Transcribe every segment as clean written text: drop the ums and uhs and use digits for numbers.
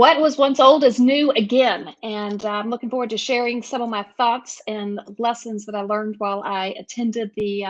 What was once old is new again, and I'm looking forward to sharing some of my thoughts and lessons that I learned while I attended the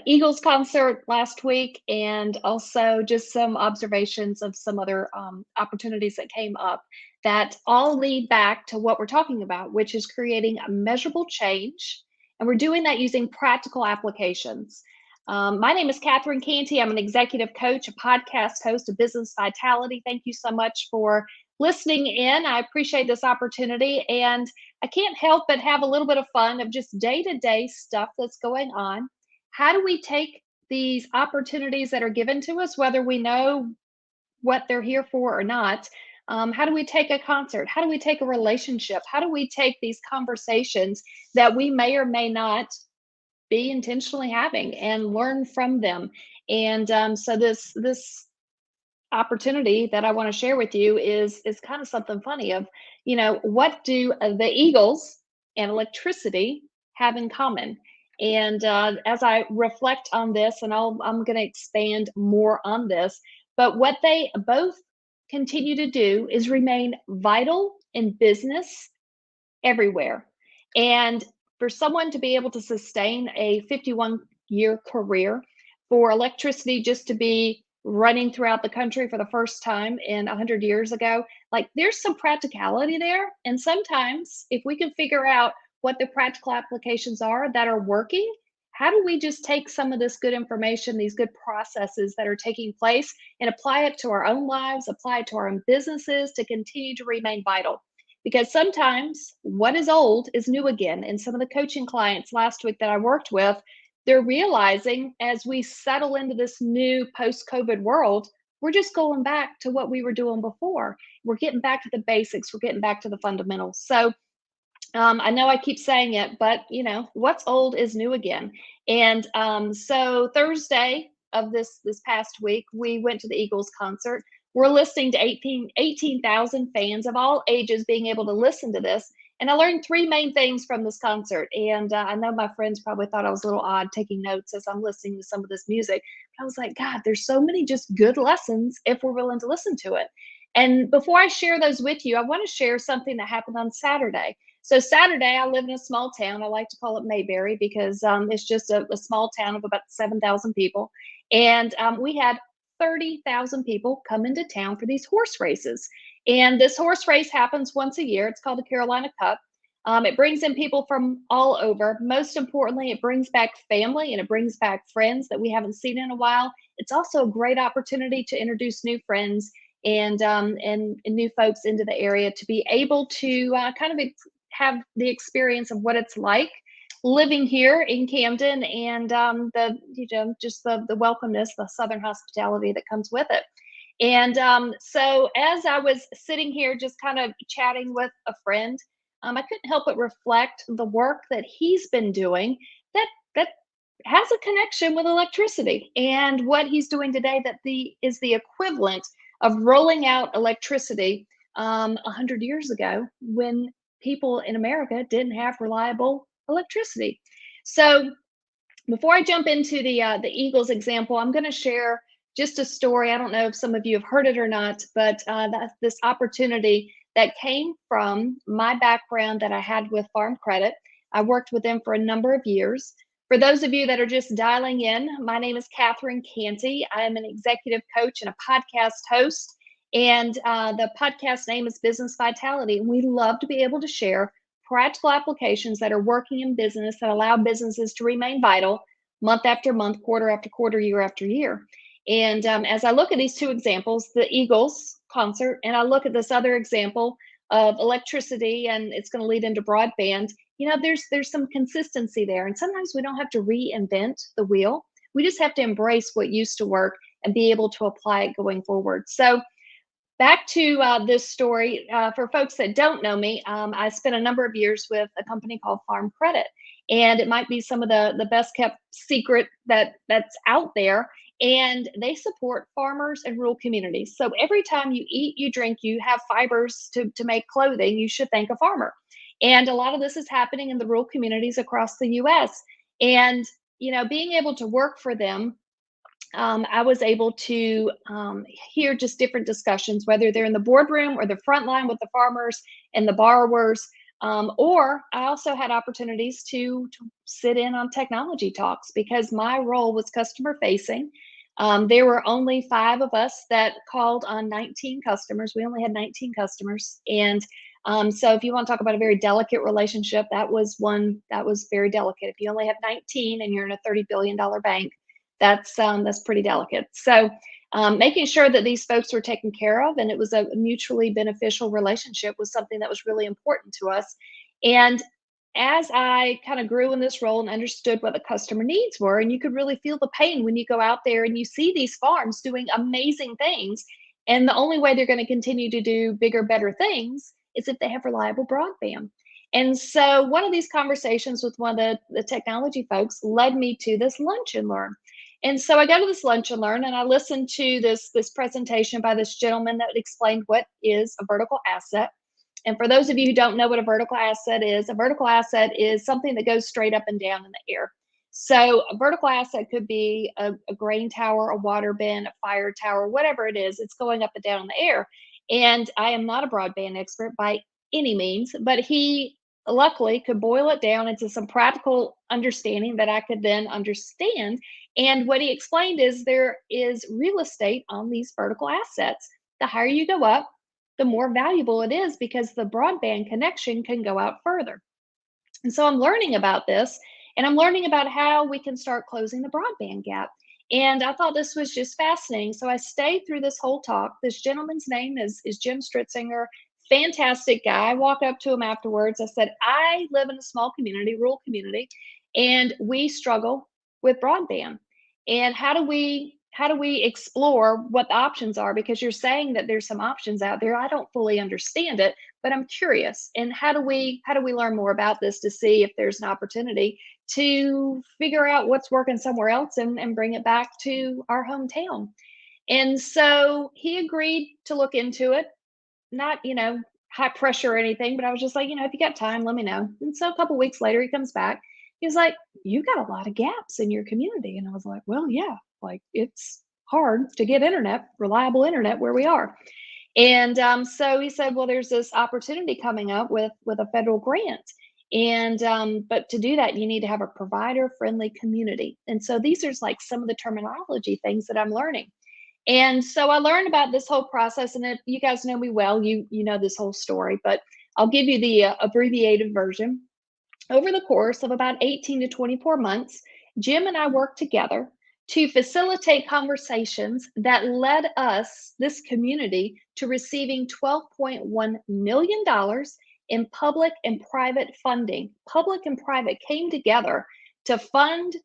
Eagles concert last week, and also just some observations of some other opportunities that came up that all lead back to what we're talking about, which is creating a measurable change, and we're doing that using practical applications. My name is Cantey. I'm an executive coach, a podcast host, a business vitality. Thank you so much for listening in. I appreciate this opportunity. And I can't help but have a little bit of fun of just day to day stuff that's going on. How do we take these opportunities that are given to us, whether we know what they're here for or not? How do we take a concert? How do we take a relationship? How do we take these conversations that we may or may not be intentionally having and learn from them? And so this opportunity that I want to share with you is kind of something funny of, what do the Eagles and electricity have in common? And as I reflect on this, and I'm going to expand more on this, but what they both continue to do is remain vital in business everywhere. And for someone to be able to sustain a 51-year career, for electricity just to be running throughout the country for the first time in 100 years ago, like there's some practicality there. And sometimes, if we can figure out what the practical applications are that are working, how do we just take some of this good information, these good processes that are taking place, and apply it to our own lives, apply it to our own businesses to continue to remain vital? Because sometimes what is old is new again. And some of the coaching clients last week that I worked with, they're realizing as we settle into this new post COVID world, we're just going back to what we were doing before. We're getting back to the basics, we're getting back to the fundamentals. So I know I keep saying it, but what's old is new again. And so Thursday of this past week, we went to the Eagles concert. We're listening to 18,000 fans of all ages being able to listen to this. And I learned three main things from this concert. And I know my friends probably thought I was a little odd taking notes as I'm listening to some of this music. But I was like, God, there's so many just good lessons if we're willing to listen to it. And before I share those with you, I want to share something that happened on Saturday. So Saturday, I live in a small town. I like to call it Mayberry because it's just a small town of about 7,000 people. And we had 30,000 people come into town for these horse races. And this horse race happens once a year. It's called the Carolina Cup. It brings in people from all over. Most importantly, it brings back family and it brings back friends that we haven't seen in a while. It's also a great opportunity to introduce new friends and new folks into the area to be able to kind of have the experience of what it's like living here in Camden, and the just the welcomeness, the Southern hospitality that comes with it. And so as I was sitting here just kind of chatting with a friend, I couldn't help but reflect the work that he's been doing that has a connection with electricity, and what he's doing today that is the equivalent of rolling out electricity 100 years ago when people in America didn't have reliable electricity. So before I jump into the Eagles example, I'm going to share just a story. I don't know if some of you have heard it or not, but this opportunity that came from my background that I had with Farm Credit. I worked with them for a number of years. For those of you that are just dialing in, my name is Catherine Cantey. I am an executive coach and a podcast host. And the podcast name is Business Vitality. And we love to be able to share practical applications that are working in business that allow businesses to remain vital month after month, quarter after quarter, year after year. And as I look at these two examples, the Eagles concert, and I look at this other example of electricity, and it's going to lead into broadband, there's some consistency there. And sometimes we don't have to reinvent the wheel. We just have to embrace what used to work and be able to apply it going forward. So back to this story, for folks that don't know me, I spent a number of years with a company called Farm Credit, and it might be some of the best kept secret that's out there. And they support farmers and rural communities. So every time you eat, you drink, you have fibers to make clothing, you should thank a farmer. And a lot of this is happening in the rural communities across the U.S. And being able to work for them I was able to hear just different discussions, whether they're in the boardroom or the front line with the farmers and the borrowers. Or I also had opportunities to sit in on technology talks because my role was customer facing. There were only 5 of us that called on 19 customers. We only had 19 customers. And so if you want to talk about a very delicate relationship, that was one that was very delicate. If you only have 19 and you're in a $30 billion bank, that's pretty delicate. So making sure that these folks were taken care of and it was a mutually beneficial relationship was something that was really important to us. And as I kind of grew in this role and understood what the customer needs were, and you could really feel the pain when you go out there and you see these farms doing amazing things. And the only way they're going to continue to do bigger, better things is if they have reliable broadband. And so one of these conversations with one of the technology folks led me to this lunch and learn. And so I go to this lunch and learn and I listened to this presentation by this gentleman that explained what is a vertical asset. And for those of you who don't know what a vertical asset is something that goes straight up and down in the air. So a vertical asset could be a grain tower, a water bin, a fire tower, whatever it is, it's going up and down in the air. And I am not a broadband expert by any means, but he luckily could boil it down into some practical understanding that I could then understand. And what he explained is there is real estate on these vertical assets. The higher you go up, the more valuable it is because the broadband connection can go out further. And so I'm learning about this and I'm learning about how we can start closing the broadband gap. And I thought this was just fascinating. So I stayed through this whole talk. This gentleman's name is Jim Stritzinger. Fantastic guy. I walked up to him afterwards. I said, I live in a small community, rural community, and we struggle with broadband. And how do we explore what the options are? Because you're saying that there's some options out there. I don't fully understand it, but I'm curious. And how do we learn more about this to see if there's an opportunity to figure out what's working somewhere else and bring it back to our hometown? And so he agreed to look into it, not, high pressure or anything, but I was just like, if you got time, let me know. And so a couple weeks later, he comes back. He's like, you got a lot of gaps in your community. And I was like, well, yeah, like it's hard to get internet, reliable internet where we are. And so he said, well, there's this opportunity coming up with a federal grant. And but to do that, you need to have a provider friendly community. And so these are like some of the terminology things that I'm learning. And so I learned about this whole process, and if you guys know me well, you know this whole story, but I'll give you the abbreviated version. Over the course of about 18 to 24 months, Jim and I worked together to facilitate conversations that led us, this community, to receiving $12.1 million in public and private funding. Public and private came together to fund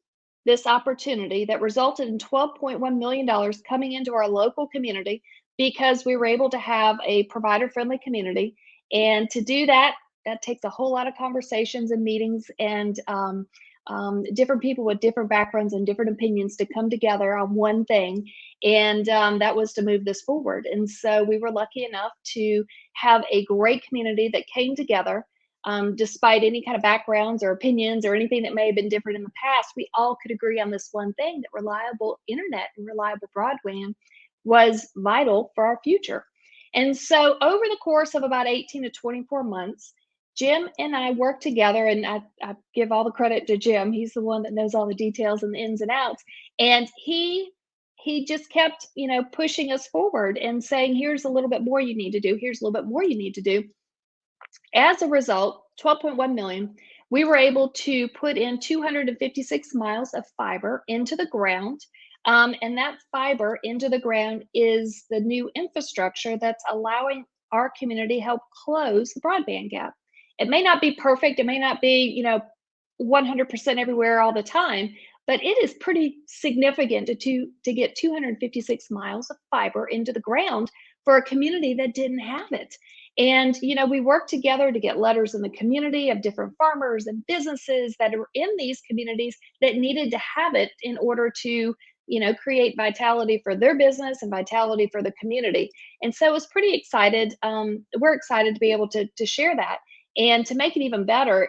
this opportunity that resulted in $12.1 million coming into our local community because we were able to have a provider friendly community. And to do that, that takes a whole lot of conversations and meetings and different people with different backgrounds and different opinions to come together on one thing. And that was to move this forward. And so we were lucky enough to have a great community that came together. Despite any kind of backgrounds or opinions or anything that may have been different in the past, we all could agree on this one thing, that reliable internet and reliable broadband was vital for our future. And so over the course of about 18 to 24 months, Jim and I worked together, and I give all the credit to Jim. He's the one that knows all the details and the ins and outs. And he just kept, pushing us forward and saying, here's a little bit more you need to do. Here's a little bit more you need to do. As a result, 12.1 million, we were able to put in 256 miles of fiber into the ground. And that fiber into the ground is the new infrastructure that's allowing our community help close the broadband gap. It may not be perfect. It may not be, 100% everywhere all the time, but it is pretty significant to get 256 miles of fiber into the ground for a community that didn't have it. And, we worked together to get letters in the community of different farmers and businesses that are in these communities that needed to have it in order to, create vitality for their business and vitality for the community. And so it was pretty excited. We're excited to be able to share that. And to make it even better,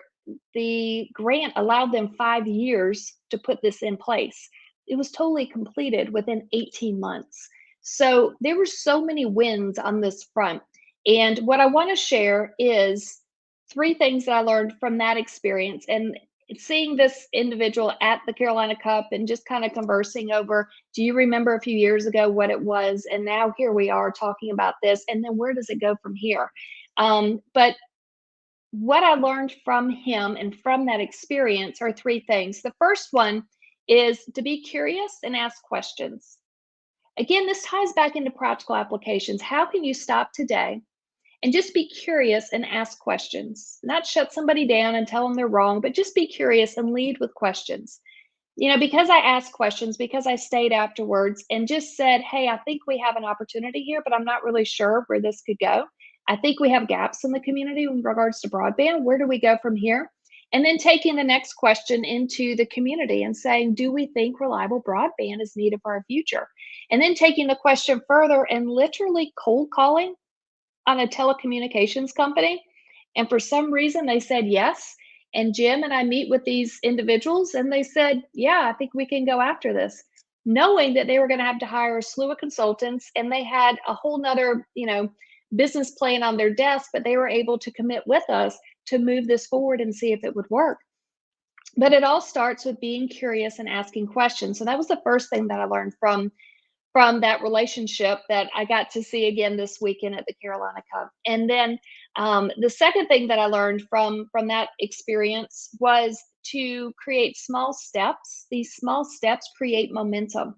the grant allowed them 5 years to put this in place. it was totally completed within 18 months. So there were so many wins on this front. And what I want to share is three things that I learned from that experience. And seeing this individual at the Carolina Cup and just kind of conversing over, do you remember a few years ago what it was? And now here we are talking about this. And then where does it go from here? But what I learned from him and from that experience are three things. The first one is to be curious and ask questions. Again, this ties back into practical applications. How can you stop today and just be curious and ask questions? Not shut somebody down and tell them they're wrong, but just be curious and lead with questions. Because I asked questions, because I stayed afterwards and just said, hey, I think we have an opportunity here, but I'm not really sure where this could go. I think we have gaps in the community in regards to broadband. Where do we go from here? And then taking the next question into the community and saying, do we think reliable broadband is needed for our future? And then taking the question further and literally cold calling on a telecommunications company. And for some reason, they said yes. And Jim and I meet with these individuals, and they said, yeah, I think we can go after this, knowing that they were going to have to hire a slew of consultants, and they had a whole nother, business plan on their desk, but they were able to commit with us to move this forward and see if it would work. But it all starts with being curious and asking questions. So that was the first thing that I learned from that relationship that I got to see again this weekend at the Carolina Cup. And then the second thing that I learned from that experience was to create small steps. These small steps create momentum.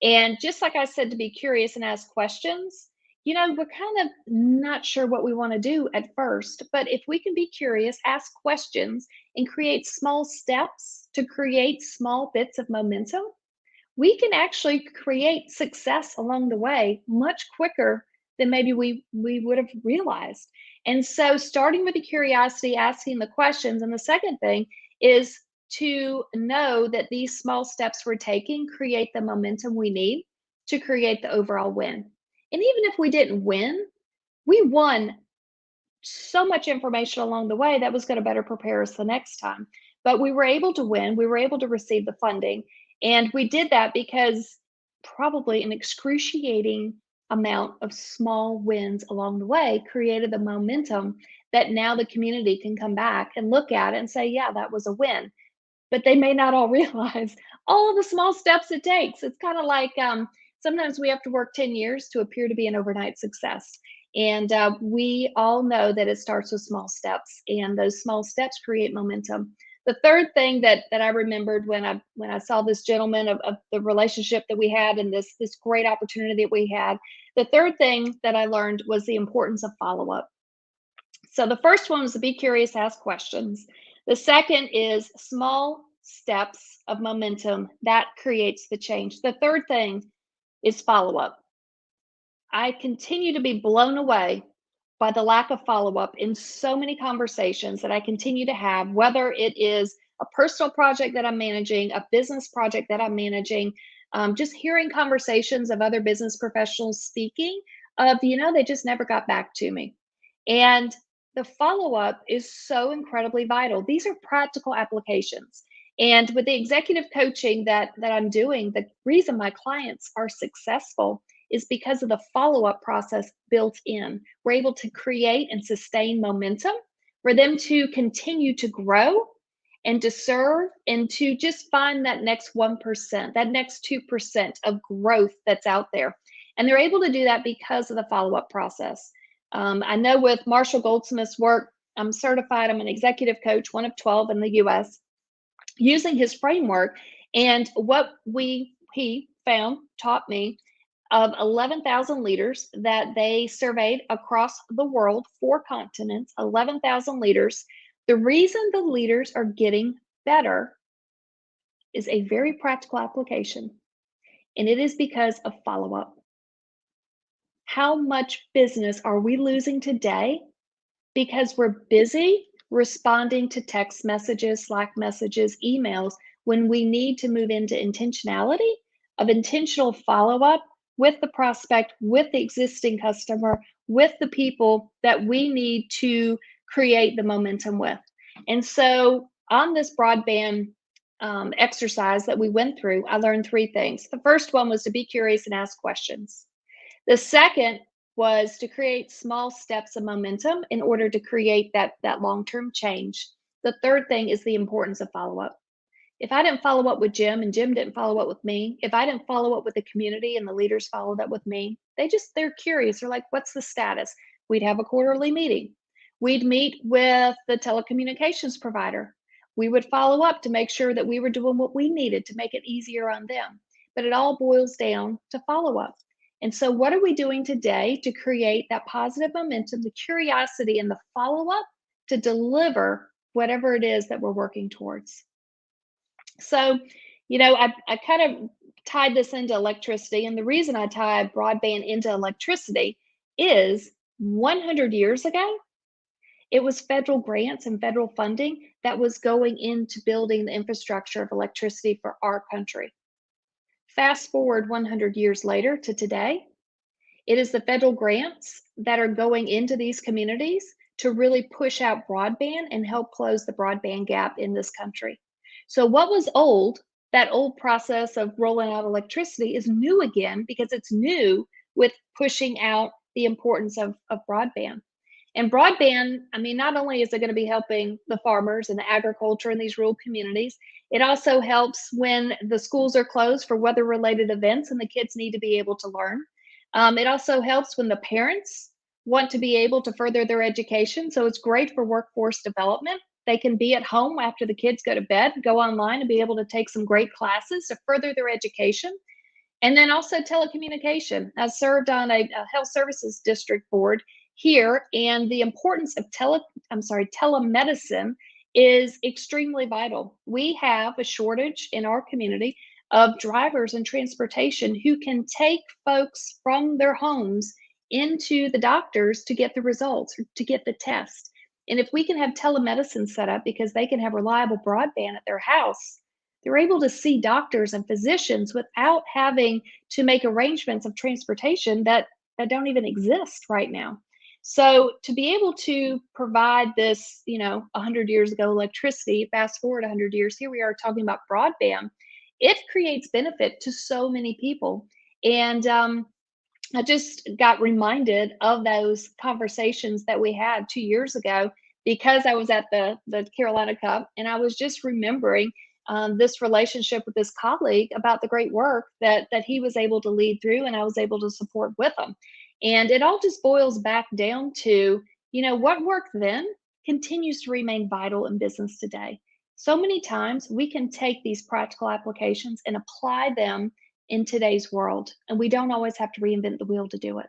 And just like I said, to be curious and ask questions, we're kind of not sure what we want to do at first. But if we can be curious, ask questions, and create small steps to create small bits of momentum, we can actually create success along the way much quicker than maybe we would have realized. And so starting with the curiosity, asking the questions, and the second thing is to know that these small steps we're taking create the momentum we need to create the overall win. And even if we didn't win, we won so much information along the way that was going to better prepare us the next time. But we were able to win, we were able to receive the funding. And we did that because probably an excruciating amount of small wins along the way created the momentum that now the community can come back and look at it and say, yeah, that was a win. But they may not all realize all of the small steps it takes. It's kind of like sometimes we have to work 10 years to appear to be an overnight success. And we all know that it starts with small steps, and those small steps create momentum. The third thing that I remembered when I saw this gentleman of the relationship that we had and this great opportunity that we had, the third thing that I learned was the importance of follow-up. So the first one was to be curious, ask questions. The second is small steps of momentum that creates the change. The third thing is follow-up. I continue to be blown away by the lack of follow-up in so many conversations that I continue to have, whether it is a personal project that I'm managing, a business project that I'm managing, just hearing conversations of other business professionals speaking of, they just never got back to me. And the follow-up is so incredibly vital. These are practical applications. And with the executive coaching that I'm doing, the reason my clients are successful is because of the follow-up process built in. We're able to create and sustain momentum for them to continue to grow and to serve and to just find that next 1%, that next 2% of growth that's out there. And they're able to do that because of the follow-up process. I know with Marshall Goldsmith's work, I'm certified, I'm an executive coach, one of 12 in the US, using his framework. And what he found, taught me, of 11,000 leaders that they surveyed across the world, 4 continents, 11,000 leaders. The reason the leaders are getting better is a very practical application, and it is because of follow-up. How much business are we losing today because we're busy responding to text messages, Slack messages, emails, when we need to move into intentionality of intentional follow-up with the prospect, with the existing customer, with the people that we need to create the momentum with. And so on this broadband exercise that we went through, I learned three things. The first one was to be curious and ask questions. The second was to create small steps of momentum in order to create that long-term change. The third thing is the importance of follow-up. If I didn't follow up with Jim and Jim didn't follow up with me, if I didn't follow up with the community and the leaders followed up with me, they're curious. They're like, what's the status? We'd have a quarterly meeting. We'd meet with the telecommunications provider. We would follow up to make sure that we were doing what we needed to make it easier on them. But it all boils down to follow up. And so, what are we doing today to create that positive momentum, the curiosity, and the follow up to deliver whatever it is that we're working towards? So, I kind of tied this into electricity. And the reason I tie broadband into electricity is 100 years ago, it was federal grants and federal funding that was going into building the infrastructure of electricity for our country. Fast forward 100 years later to today, it is the federal grants that are going into these communities to really push out broadband and help close the broadband gap in this country. So, what was old, that old process of rolling out electricity, is new again because it's new with pushing out the importance of broadband. And broadband, I mean, not only is it going to be helping the farmers and the agriculture in these rural communities, it also helps when the schools are closed for weather related events and the kids need to be able to learn. It also helps when the parents want to be able to further their education. So it's great for workforce development. They can be at home after the kids go to bed, go online and be able to take some great classes to further their education. And then also telecommunication. I served on a health services district board here, and the importance of telemedicine is extremely vital. We have a shortage in our community of drivers and transportation who can take folks from their homes into the doctors to get the results or to get the test. And if we can have telemedicine set up because they can have reliable broadband at their house, they're able to see doctors and physicians without having to make arrangements of transportation that don't even exist right now. So to be able to provide this, 100 years ago electricity, fast forward 100 years, here we are talking about broadband, it creates benefit to so many people. And I just got reminded of those conversations that we had 2 years ago because I was at the Carolina Cup, and I was just remembering this relationship with this colleague about the great work that he was able to lead through, and I was able to support with him. And it all just boils back down to, what worked then continues to remain vital in business today. So many times we can take these practical applications and apply them in today's world, and we don't always have to reinvent the wheel to do it.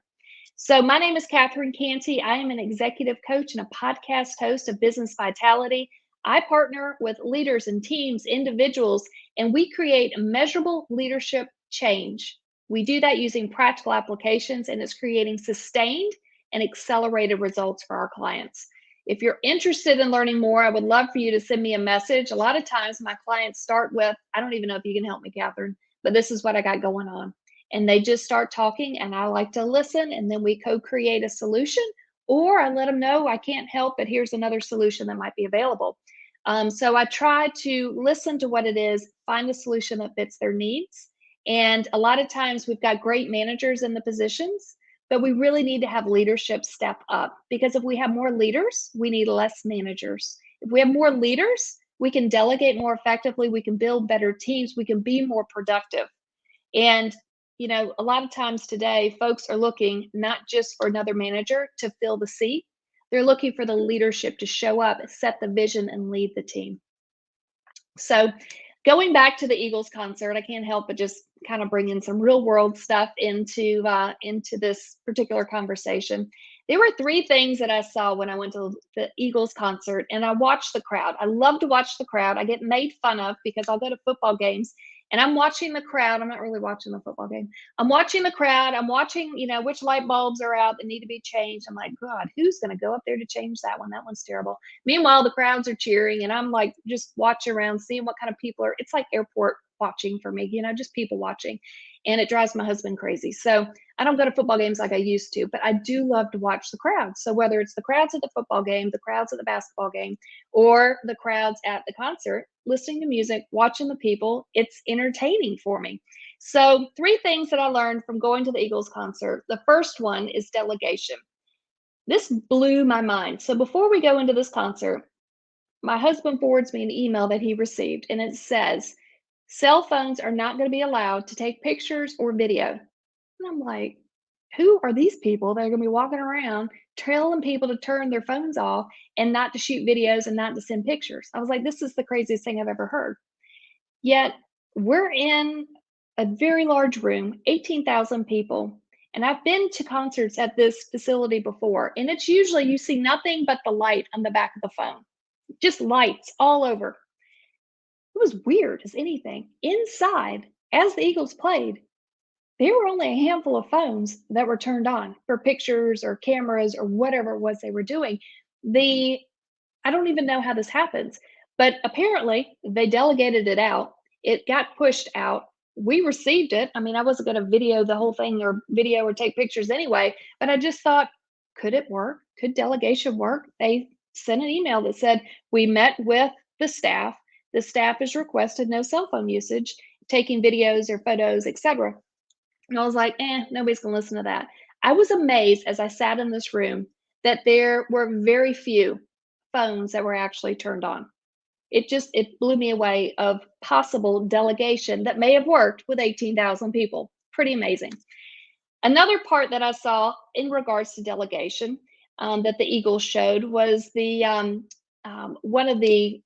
So, my name is Catherine Cantey. I am an executive coach and a podcast host of Business Vitality. I partner with leaders and teams, individuals, and we create measurable leadership change. We do that using practical applications, and it's creating sustained and accelerated results for our clients. If you're interested in learning more, I would love for you to send me a message. A lot of times my clients start with, I don't even know if you can help me, Catherine, but this is what I got going on. And they just start talking, and I like to listen, and then we co-create a solution, or I let them know I can't help, but here's another solution that might be available. So I try to listen to what it is, find a solution that fits their needs. And a lot of times we've got great managers in the positions, but we really need to have leadership step up, because if we have more leaders, we need less managers. If we have more leaders, we can delegate more effectively, we can build better teams, we can be more productive. And, a lot of times today, folks are looking not just for another manager to fill the seat, they're looking for the leadership to show up, set the vision, and lead the team. So, going back to the Eagles concert, I can't help but just kind of bring in some real world stuff into this particular conversation. There were three things that I saw when I went to the Eagles concert, and I watched the crowd. I love to watch the crowd. I get made fun of because I'll go to football games and I'm watching the crowd. I'm not really watching the football game. I'm watching the crowd. I'm watching, which light bulbs are out that need to be changed. I'm like, God, who's going to go up there to change that one? That one's terrible. Meanwhile, the crowds are cheering, and I'm like just watching around, seeing what kind of people are. It's like airport watching for me, just people watching. And it drives my husband crazy. So I don't go to football games like I used to, but I do love to watch the crowds. So whether it's the crowds at the football game, the crowds at the basketball game, or the crowds at the concert, listening to music, watching the people, it's entertaining for me. So, three things that I learned from going to the Eagles concert. The first one is delegation. This blew my mind. So, before we go into this concert, my husband forwards me an email that he received, and it says, cell phones are not going to be allowed to take pictures or video. And I'm like, who are these people that are going to be walking around telling people to turn their phones off and not to shoot videos and not to send pictures? I was like, this is the craziest thing I've ever heard. Yet we're in a very large room, 18,000 people. And I've been to concerts at this facility before, and it's usually you see nothing but the light on the back of the phone, just lights all over. It was weird as anything. Inside, as the Eagles played, there were only a handful of phones that were turned on for pictures or cameras or whatever it was they were doing. The I don't even know how this happens, but apparently they delegated it out. It got pushed out. We received it. I mean, I wasn't going to video the whole thing or video or take pictures anyway, but I just thought, could it work? Could delegation work? They sent an email that said, we met with the staff. The staff has requested no cell phone usage, taking videos or photos, etc. And I was like, nobody's going to listen to that. I was amazed as I sat in this room that there were very few phones that were actually turned on. It blew me away of possible delegation that may have worked with 18,000 people. Pretty amazing. Another part that I saw in regards to delegation that the Eagles showed was the one of the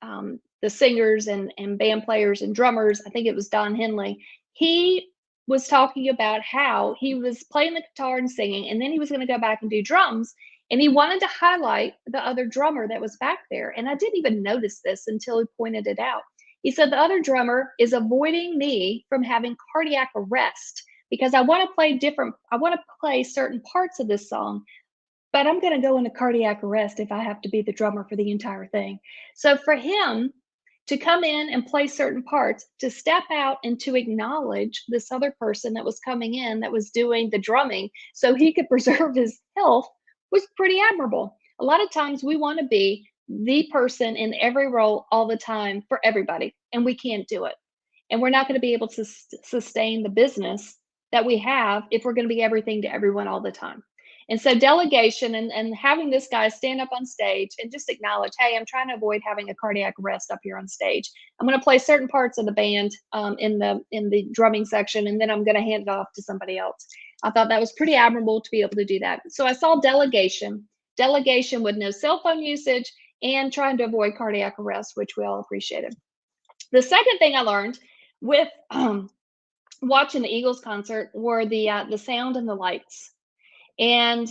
singers and band players and drummers. I think it was Don Henley. He was talking about how he was playing the guitar and singing, and then he was going to go back and do drums. And he wanted to highlight the other drummer that was back there. And I didn't even notice this until he pointed it out. He said, the other drummer is avoiding me from having cardiac arrest because I want to play certain parts of this song, but I'm going to go into cardiac arrest if I have to be the drummer for the entire thing. So for him to come in and play certain parts, to step out and to acknowledge this other person that was coming in that was doing the drumming so he could preserve his health was pretty admirable. A lot of times we want to be the person in every role all the time for everybody, and we can't do it. And we're not going to be able to sustain the business that we have if we're going to be everything to everyone all the time. And so delegation and having this guy stand up on stage and just acknowledge, hey, I'm trying to avoid having a cardiac arrest up here on stage. I'm going to play certain parts of the band in the drumming section, and then I'm going to hand it off to somebody else. I thought that was pretty admirable to be able to do that. So I saw delegation with no cell phone usage and trying to avoid cardiac arrest, which we all appreciated. The second thing I learned with watching the Eagles concert were the sound and the lights. And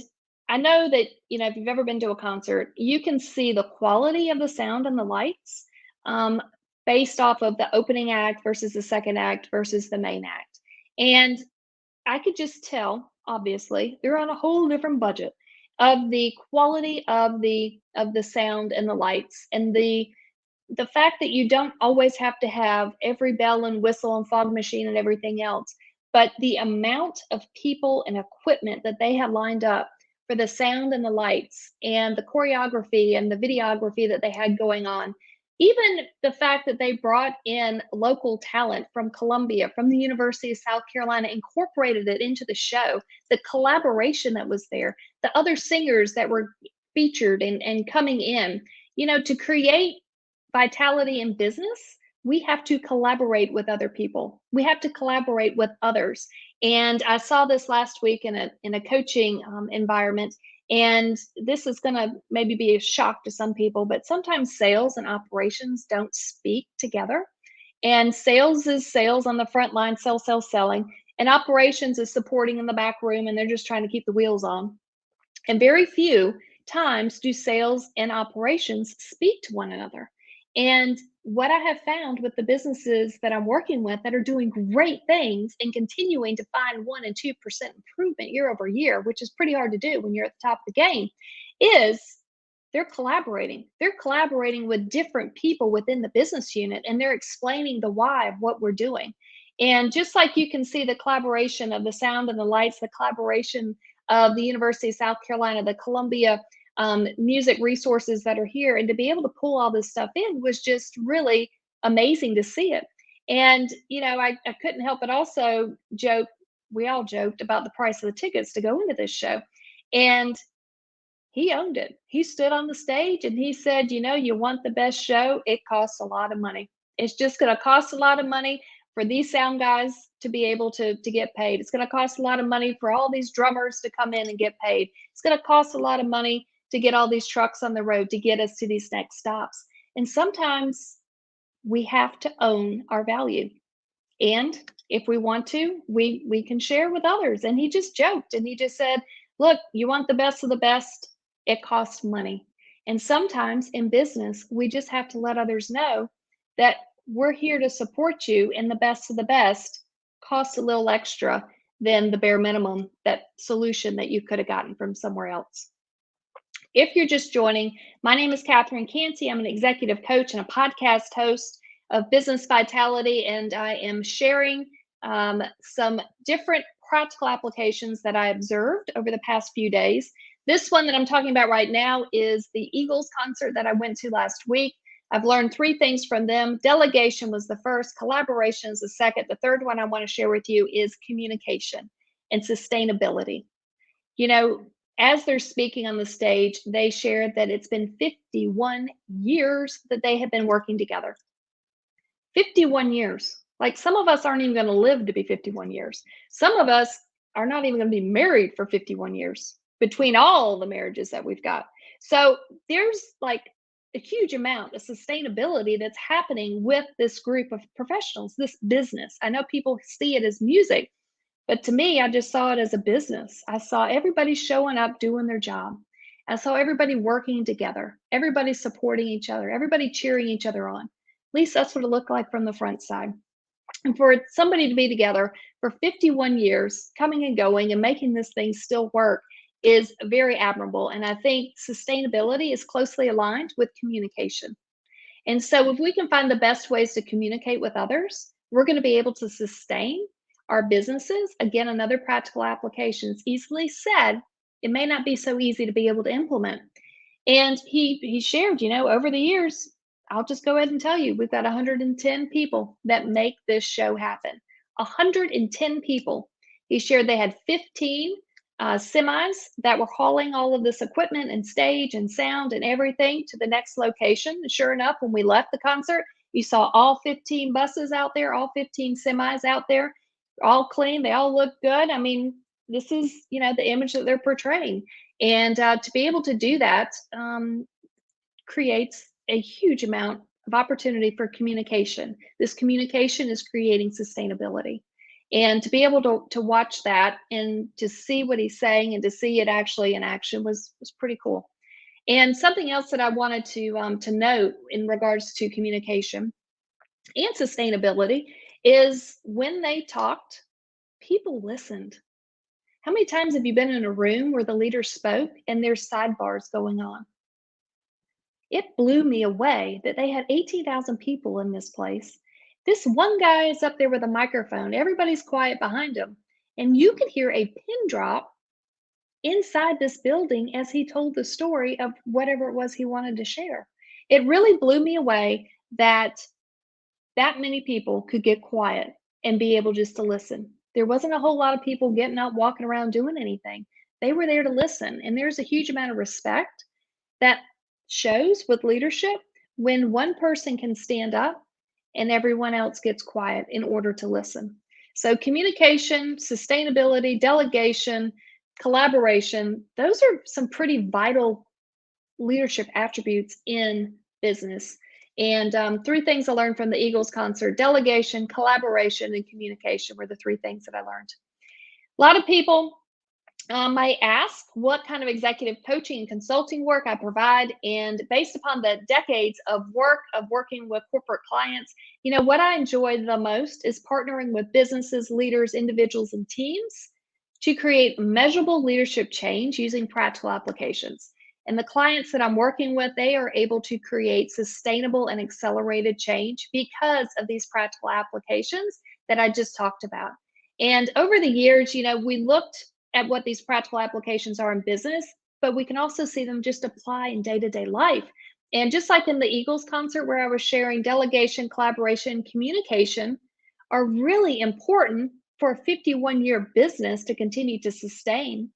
I know that, if you've ever been to a concert, you can see the quality of the sound and the lights based off of the opening act versus the second act versus the main act. And I could just tell, obviously, they're on a whole different budget of the quality of the sound and the lights and the fact that you don't always have to have every bell and whistle and fog machine and everything else, but the amount of people and equipment that they had lined up for the sound and the lights and the choreography and the videography that they had going on, even the fact that they brought in local talent from Columbia, from the University of South Carolina, incorporated it into the show, the collaboration that was there, the other singers that were featured and coming in, to create vitality in business, we have to collaborate with other people. We have to collaborate with others. And I saw this last week in a coaching environment. And this is going to maybe be a shock to some people, but sometimes sales and operations don't speak together. And sales is sales on the front line, selling. And operations is supporting in the back room, and they're just trying to keep the wheels on. And very few times do sales and operations speak to one another. And what I have found with the businesses that I'm working with that are doing great things and continuing to find 1% and 2% improvement year over year, which is pretty hard to do when you're at the top of the game, is they're collaborating. They're collaborating with different people within the business unit, and they're explaining the why of what we're doing. And just like you can see the collaboration of the sound and the lights, the collaboration of the University of South Carolina, the Columbia music resources that are here, and to be able to pull all this stuff in was just really amazing to see it. And, I couldn't help but also joke, we all joked about the price of the tickets to go into this show. And he owned it. He stood on the stage and he said, you want the best show, it costs a lot of money. It's just going to cost a lot of money for these sound guys to be able to get paid. It's going to cost a lot of money for all these drummers to come in and get paid. It's going to cost a lot of money to get all these trucks on the road to get us to these next stops. And sometimes we have to own our value. And if we want to, we can share with others. And he just joked and he just said, look, you want the best of the best, it costs money. And sometimes in business, we just have to let others know that we're here to support you, and the best of the best costs a little extra than the bare minimum, that solution that you could have gotten from somewhere else. If you're just joining, my name is Cantey. I'm an executive coach and a podcast host of Business Vitality, and I am sharing some different practical applications that I observed over the past few days. This one that I'm talking about right now is the Eagles concert that I went to last week. I've learned 3 things from them. Delegation was the first, collaboration is the second. The third one I want to share with you is communication and sustainability. As they're speaking on the stage, they shared that it's been 51 years that they have been working together. 51 years. Like, some of us aren't even going to live to be 51 years. Some of us are not even going to be married for 51 years between all the marriages that we've got. So there's like a huge amount of sustainability that's happening with this group of professionals, this business. I know people see it as music, but to me, I just saw it as a business. I saw everybody showing up, doing their job. I saw everybody working together, everybody supporting each other, everybody cheering each other on. At least that's what it looked like from the front side. And for somebody to be together for 51 years, coming and going and making this thing still work is very admirable. And I think sustainability is closely aligned with communication. And so if we can find the best ways to communicate with others, we're going to be able to sustain our businesses. Again, another practical application. It's easily said. It may not be so easy to be able to implement. And he shared, over the years, I'll just go ahead and tell you, we've got 110 people that make this show happen. 110 people. He shared they had 15 semis that were hauling all of this equipment and stage and sound and everything to the next location. And sure enough, when we left the concert, you saw all 15 buses out there, all 15 semis out there, all clean. They all look good. I mean, this is, the image that they're portraying. And to be able to do that creates a huge amount of opportunity for communication. This communication is creating sustainability. And to be able to watch that and to see what he's saying and to see it actually in action was pretty cool. And something else that I wanted to note in regards to communication and sustainability is when they talked, people listened. How many times have you been in a room where the leader spoke and there's sidebars going on? It blew me away that they had 18,000 people in this place. This one guy is up there with a microphone. Everybody's quiet behind him. And you could hear a pin drop inside this building as he told the story of whatever it was he wanted to share. It really blew me away that many people could get quiet and be able just to listen. There wasn't a whole lot of people getting up, walking around, doing anything. They were there to listen. And there's a huge amount of respect that shows with leadership when one person can stand up and everyone else gets quiet in order to listen. So communication, sustainability, delegation, collaboration, those are some pretty vital leadership attributes in business. And 3 things I learned from the Eagles concert: delegation, collaboration, and communication were the 3 things that I learned. A lot of people might ask what kind of executive coaching and consulting work I provide. And based upon the decades of working with corporate clients, what I enjoy the most is partnering with businesses, leaders, individuals, and teams to create measurable leadership change using practical applications. And the clients that I'm working with, they are able to create sustainable and accelerated change because of these practical applications that I just talked about. And over the years, we looked at what these practical applications are in business, but we can also see them just apply in day-to-day life. And just like in the Eagles concert where I was sharing, delegation, collaboration, communication are really important for a 51-year business to continue to sustain.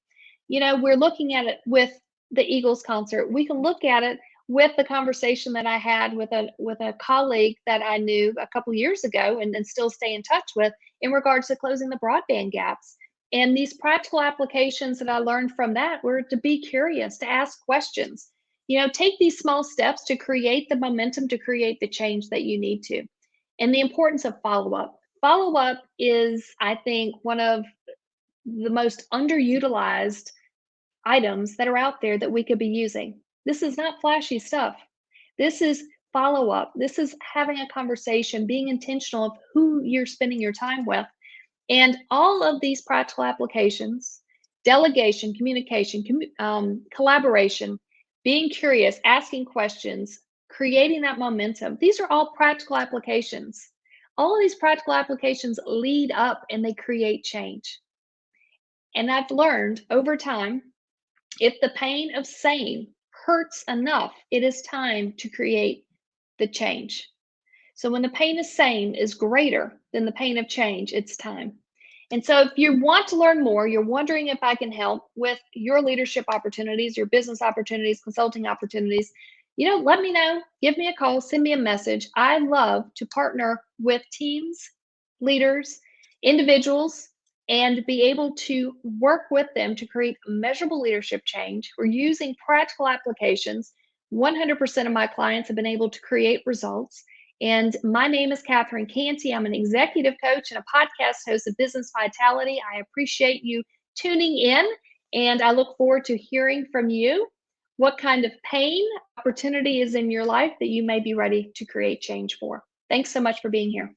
We're looking at it with the Eagles concert. We can look at it with the conversation that I had with a colleague that I knew a couple years ago and still stay in touch with in regards to closing the broadband gaps. And these practical applications that I learned from that were to be curious, to ask questions. Take these small steps to create the momentum, to create the change that you need to. And the importance of follow up. Follow up is, I think, one of the most underutilized items that are out there that we could be using. This is not flashy stuff. This is follow up. This is having a conversation, being intentional of who you're spending your time with. And all of these practical applications, delegation, communication, collaboration, being curious, asking questions, creating that momentum, these are all practical applications. All of these practical applications lead up and they create change. And I've learned over time, if the pain of saying hurts enough, it is time to create the change. So when the pain of saying is greater than the pain of change, it's time. And so if you want to learn more, you're wondering if I can help with your leadership opportunities, your business opportunities, consulting opportunities, let me know. Give me a call, send me a message. I love to partner with teams, leaders, individuals, and be able to work with them to create measurable leadership change. We're using practical applications. 100% of my clients have been able to create results. And my name is Catherine Cantey. I'm an executive coach and a podcast host of Business Vitality. I appreciate you tuning in, and I look forward to hearing from you what kind of pain, opportunity is in your life that you may be ready to create change for. Thanks so much for being here.